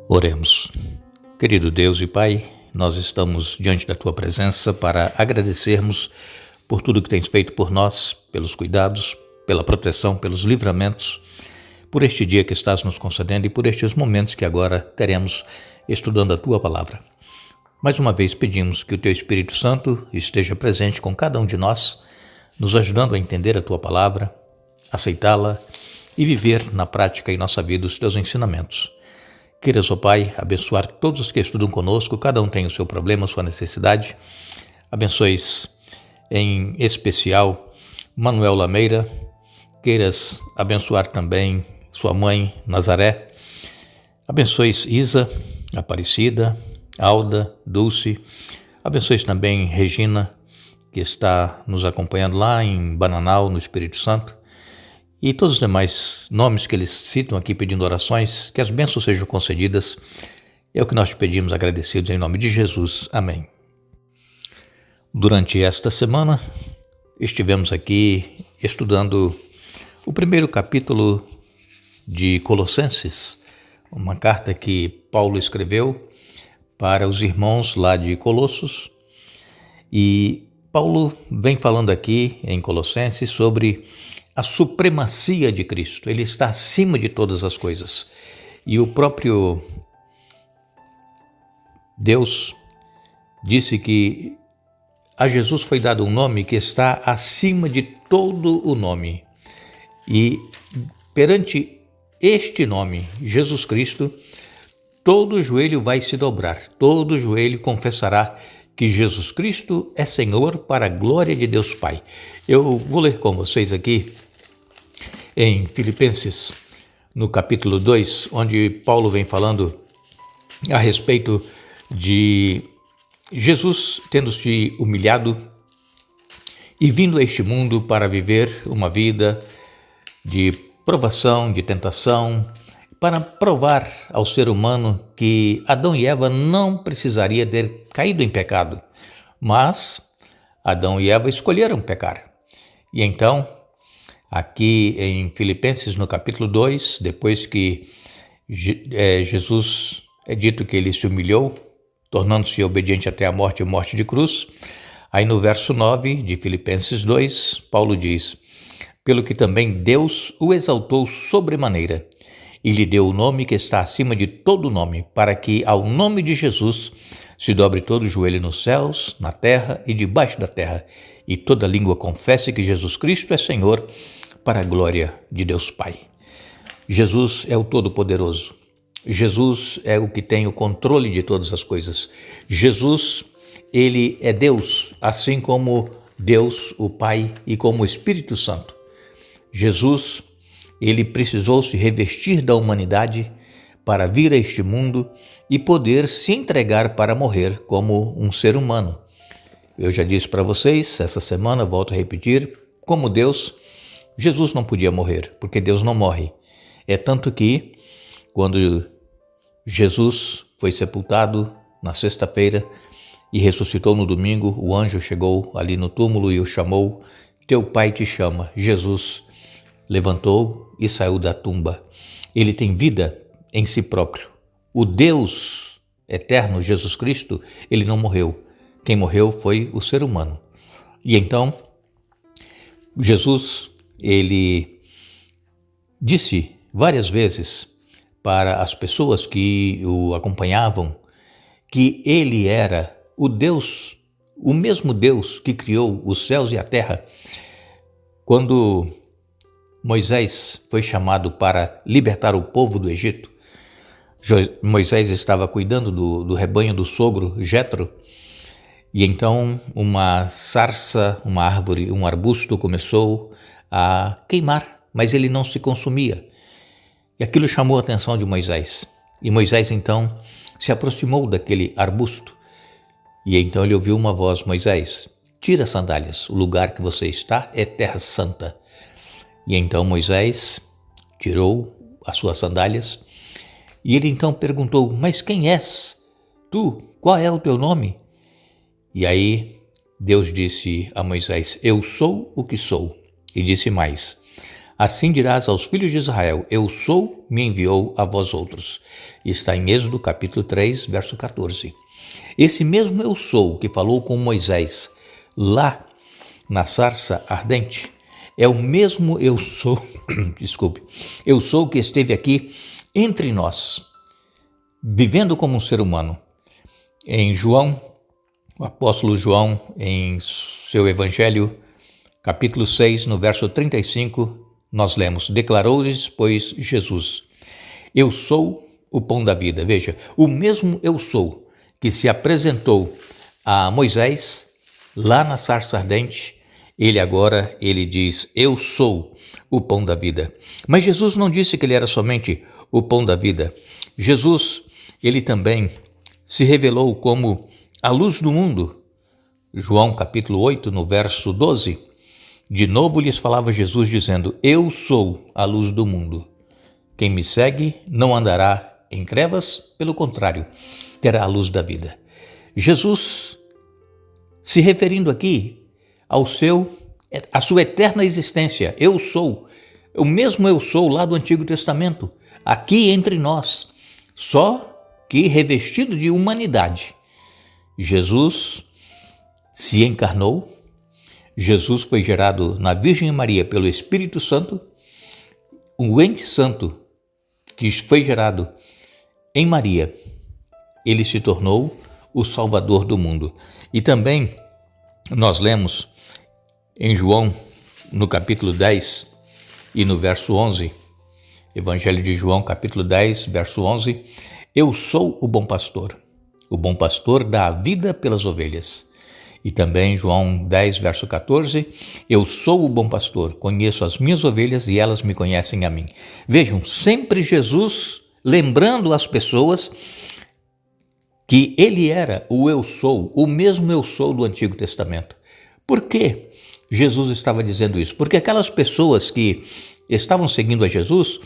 Oremos. Querido Deus e Pai, nós estamos diante da Tua presença para agradecermos por tudo que Tens feito por nós, pelos cuidados, pela proteção, pelos livramentos, por este dia que estás nos concedendo e por estes momentos que agora teremos estudando a Tua Palavra. Mais uma vez pedimos que o Teu Espírito Santo esteja presente com cada um de nós, nos ajudando a entender a Tua Palavra, aceitá-la e viver na prática em nossa vida os Teus ensinamentos. Queiras, ó Pai, abençoar todos os que estudam conosco, cada um tem o seu problema, a sua necessidade. Abençoes em especial Manuel Lameira, queiras abençoar também sua mãe Nazaré. Abençoes Isa, Aparecida, Alda, Dulce. Abençoes também Regina, que está nos acompanhando lá em Bananal, no Espírito Santo. E todos os demais nomes que eles citam aqui pedindo orações, que as bênçãos sejam concedidas. É o que nós te pedimos agradecidos em nome de Jesus. Amém. Durante esta semana, estivemos aqui estudando o primeiro capítulo de Colossenses, uma carta que Paulo escreveu para os irmãos lá de Colossos. E Paulo vem falando aqui em Colossenses sobre a supremacia de Cristo. Ele está acima de todas as coisas. E o próprio Deus disse que a Jesus foi dado um nome que está acima de todo o nome. E perante este nome, Jesus Cristo, todo joelho vai se dobrar, todo joelho confessará que Jesus Cristo é Senhor para a glória de Deus Pai. Eu vou ler com vocês aqui em Filipenses, no capítulo 2, onde Paulo vem falando a respeito de Jesus tendo se humilhado e vindo a este mundo para viver uma vida de provação, de tentação, para provar ao ser humano que Adão e Eva não precisaria ter caído em pecado, mas Adão e Eva escolheram pecar. E então, aqui em Filipenses, no capítulo 2, depois que Jesus é dito que ele se humilhou, tornando-se obediente até a morte e morte de cruz, aí no verso 9 de Filipenses 2, Paulo diz: pelo que também Deus o exaltou sobremaneira, e lhe deu o nome que está acima de todo nome, para que ao nome de Jesus se dobre todo o joelho nos céus, na terra e debaixo da terra, e toda língua confesse que Jesus Cristo é Senhor, para a glória de Deus Pai. Jesus é o Todo-Poderoso. Jesus é o que tem o controle de todas as coisas. Jesus, ele é Deus, assim como Deus, o Pai, e como o Espírito Santo. Jesus, ele precisou se revestir da humanidade para vir a este mundo e poder se entregar para morrer como um ser humano. Eu já disse para vocês, essa semana, volto a repetir, como Deus, Jesus não podia morrer, porque Deus não morre. É tanto que, quando Jesus foi sepultado na sexta-feira e ressuscitou no domingo, o anjo chegou ali no túmulo e o chamou: teu pai te chama. Jesus levantou e saiu da tumba. Ele tem vida em si próprio. O Deus eterno, Jesus Cristo, ele não morreu. Quem morreu foi o ser humano. E então, Jesus, ele disse várias vezes para as pessoas que o acompanhavam que ele era o Deus, o mesmo Deus que criou os céus e a terra. Quando Moisés foi chamado para libertar o povo do Egito, Moisés estava cuidando do rebanho do sogro Jetro, e então uma sarça, uma árvore, um arbusto começou a queimar, mas ele não se consumia. E aquilo chamou a atenção de Moisés. E Moisés então se aproximou daquele arbusto. E então ele ouviu uma voz: Moisés, tira as sandálias, o lugar que você está é terra santa. E então Moisés tirou as suas sandálias e ele então perguntou: mas quem és tu? Qual é o teu nome? E aí Deus disse a Moisés: eu sou o que sou. E disse mais: Assim dirás aos filhos de Israel: eu sou, me enviou a vós outros. Está em Êxodo capítulo 3, verso 14. Esse mesmo eu sou que falou com Moisés lá na sarça ardente, é o mesmo eu sou, eu sou que esteve aqui entre nós, vivendo como um ser humano. Em João, o apóstolo João, em seu evangelho, capítulo 6, no verso 35, nós lemos: declarou-lhes, pois, Jesus: eu sou o pão da vida. Veja, o mesmo eu sou que se apresentou a Moisés lá na sarça ardente, ele diz: eu sou o pão da vida. Mas Jesus não disse que ele era somente o pão da vida. Jesus, ele também se revelou como a luz do mundo. João capítulo 8, no verso 12, de novo lhes falava Jesus dizendo: eu sou a luz do mundo. Quem me segue não andará em trevas, pelo contrário, terá a luz da vida. Jesus, se referindo aqui à sua eterna existência, eu sou, o mesmo eu sou lá do Antigo Testamento, aqui entre nós, só que revestido de humanidade. Jesus se encarnou, Jesus foi gerado na Virgem Maria pelo Espírito Santo, o ente santo que foi gerado em Maria, ele se tornou o Salvador do mundo. E também nós lemos em João, no capítulo 10 e no verso 11, Evangelho de João, capítulo 10, verso 11, eu sou o bom pastor dá a vida pelas ovelhas. E também João 10, verso 14, eu sou o bom pastor, conheço as minhas ovelhas e elas me conhecem a mim. Vejam, sempre Jesus lembrando as pessoas que ele era o eu sou, o mesmo eu sou do Antigo Testamento. Por que Jesus estava dizendo isso? Porque aquelas pessoas que estavam seguindo a Jesus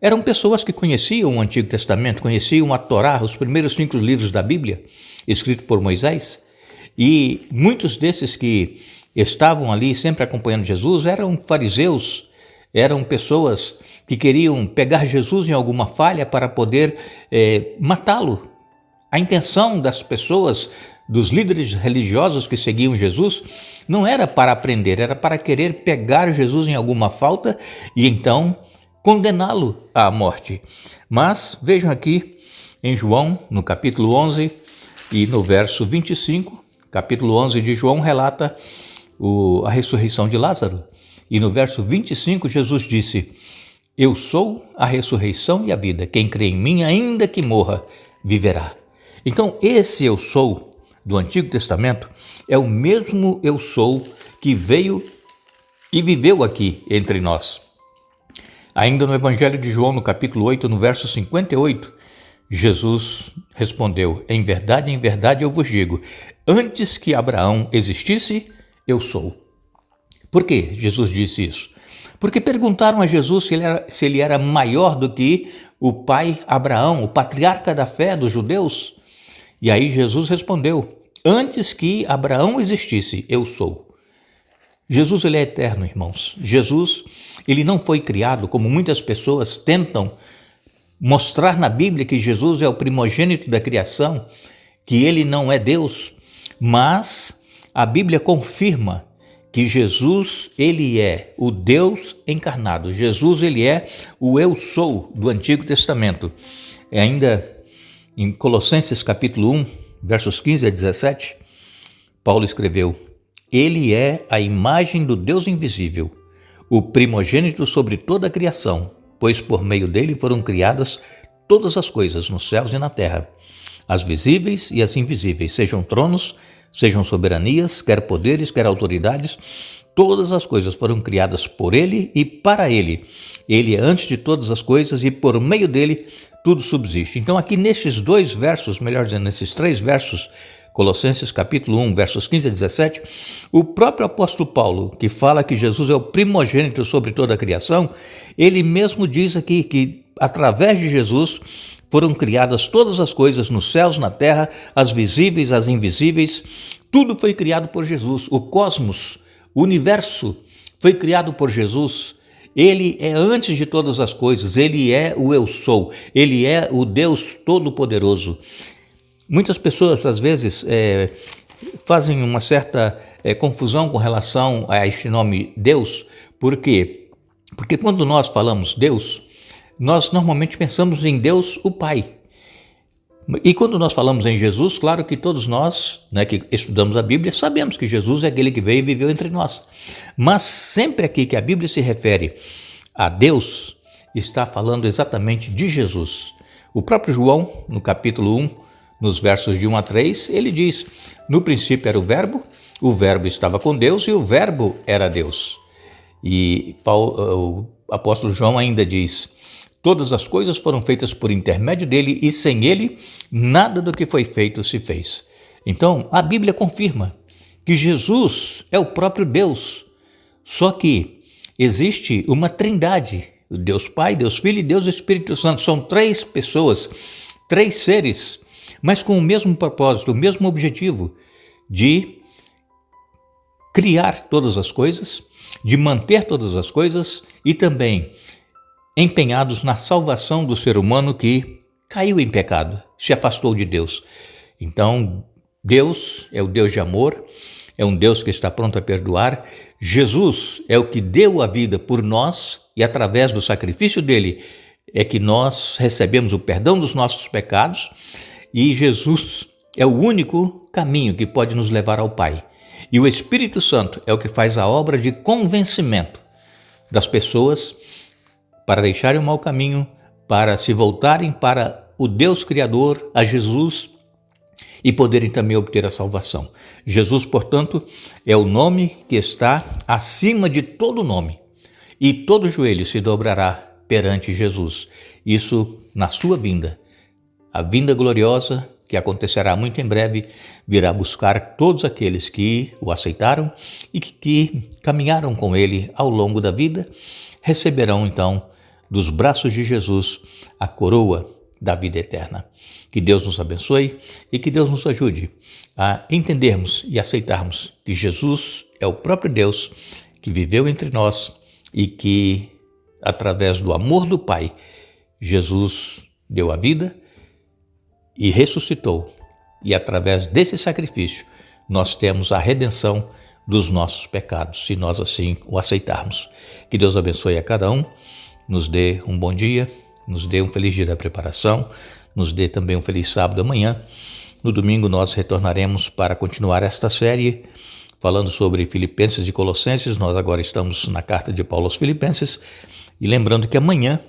eram pessoas que conheciam o Antigo Testamento, conheciam a Torá, os primeiros 5 livros da Bíblia, escritos por Moisés, e muitos desses que estavam ali sempre acompanhando Jesus eram fariseus, eram pessoas que queriam pegar Jesus em alguma falha para poder matá-lo. A intenção das pessoas, dos líderes religiosos que seguiam Jesus, não era para aprender, era para querer pegar Jesus em alguma falta e então condená-lo à morte. Mas vejam aqui em João, no capítulo 11 e no verso 25, capítulo 11 de João relata a ressurreição de Lázaro. E no verso 25 Jesus disse: eu sou a ressurreição e a vida, quem crê em mim, ainda que morra, viverá. Então esse eu sou do Antigo Testamento é o mesmo eu sou que veio e viveu aqui entre nós. Ainda no Evangelho de João, no capítulo 8, no verso 58, Jesus respondeu: em verdade eu vos digo, antes que Abraão existisse, eu sou. Por que Jesus disse isso? Porque perguntaram a Jesus se ele era maior do que o pai Abraão, o patriarca da fé dos judeus. E aí Jesus respondeu: antes que Abraão existisse, eu sou. Jesus, ele é eterno, irmãos. Jesus, ele não foi criado como muitas pessoas tentam mostrar na Bíblia, que Jesus é o primogênito da criação, que ele não é Deus, mas a Bíblia confirma que Jesus, ele é o Deus encarnado. Jesus, ele é o eu sou do Antigo Testamento. Ainda em Colossenses capítulo 1, versos 15 a 17, Paulo escreveu: ele é a imagem do Deus invisível, o primogênito sobre toda a criação, pois por meio dele foram criadas todas as coisas nos céus e na terra, as visíveis e as invisíveis, sejam tronos, sejam soberanias, quer poderes, quer autoridades, todas as coisas foram criadas por ele e para ele. Ele é antes de todas as coisas e por meio dele tudo subsiste. Então aqui nesses 2 versos, melhor dizendo, nesses 3 versos, Colossenses capítulo 1, versos 15 a 17, o próprio apóstolo Paulo, que fala que Jesus é o primogênito sobre toda a criação, ele mesmo diz aqui que através de Jesus foram criadas todas as coisas nos céus, na terra, as visíveis, as invisíveis, tudo foi criado por Jesus. O cosmos, o universo foi criado por Jesus Ele é antes de todas as coisas, ele é o eu sou, ele é o Deus Todo-Poderoso. Muitas pessoas, às vezes, fazem uma certa confusão com relação a este nome Deus. Por quê? Porque quando nós falamos Deus, nós normalmente pensamos em Deus o Pai. E quando nós falamos em Jesus, claro que todos nós, que estudamos a Bíblia, sabemos que Jesus é aquele que veio e viveu entre nós. Mas sempre aqui que a Bíblia se refere a Deus, está falando exatamente de Jesus. O próprio João, no capítulo 1, nos versos de 1 a 3, ele diz: no princípio era o verbo estava com Deus e o verbo era Deus. E o apóstolo João ainda diz: todas as coisas foram feitas por intermédio dele e sem ele, nada do que foi feito se fez. Então, a Bíblia confirma que Jesus é o próprio Deus. Só que existe uma trindade, Deus Pai, Deus Filho e Deus Espírito Santo. São 3 pessoas, 3 seres, mas com o mesmo propósito, o mesmo objetivo de criar todas as coisas, de manter todas as coisas e também empenhados na salvação do ser humano que caiu em pecado, se afastou de Deus. Então, Deus é o Deus de amor, é um Deus que está pronto a perdoar. Jesus é o que deu a vida por nós e através do sacrifício dele é que nós recebemos o perdão dos nossos pecados, e Jesus é o único caminho que pode nos levar ao Pai. E o Espírito Santo é o que faz a obra de convencimento das pessoas para deixarem o mau caminho, para se voltarem para o Deus Criador, a Jesus, e poderem também obter a salvação. Jesus, portanto, é o nome que está acima de todo nome, e todo joelho se dobrará perante Jesus. Isso na sua vinda. A vinda gloriosa, que acontecerá muito em breve, virá buscar todos aqueles que o aceitaram e que caminharam com ele ao longo da vida, receberão então dos braços de Jesus a coroa da vida eterna. Que Deus nos abençoe e que Deus nos ajude a entendermos e aceitarmos que Jesus é o próprio Deus que viveu entre nós e que, através do amor do Pai, Jesus deu a vida e ressuscitou. E através desse sacrifício, nós temos a redenção dos nossos pecados, se nós assim o aceitarmos. Que Deus abençoe a cada um, nos dê um bom dia, nos dê um feliz dia da preparação, nos dê também um feliz sábado amanhã. No domingo nós retornaremos para continuar esta série, falando sobre Filipenses e Colossenses. Nós agora estamos na carta de Paulo aos Filipenses. E lembrando que amanhã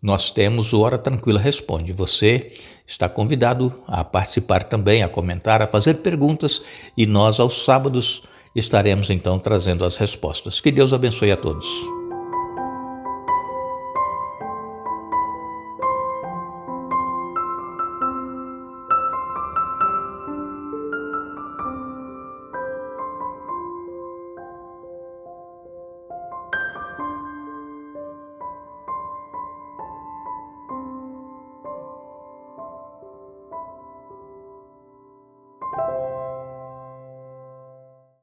nós temos o Hora Tranquila Responde. Você está convidado a participar também, a comentar, a fazer perguntas, e nós aos sábados estaremos então trazendo as respostas. Que Deus abençoe a todos.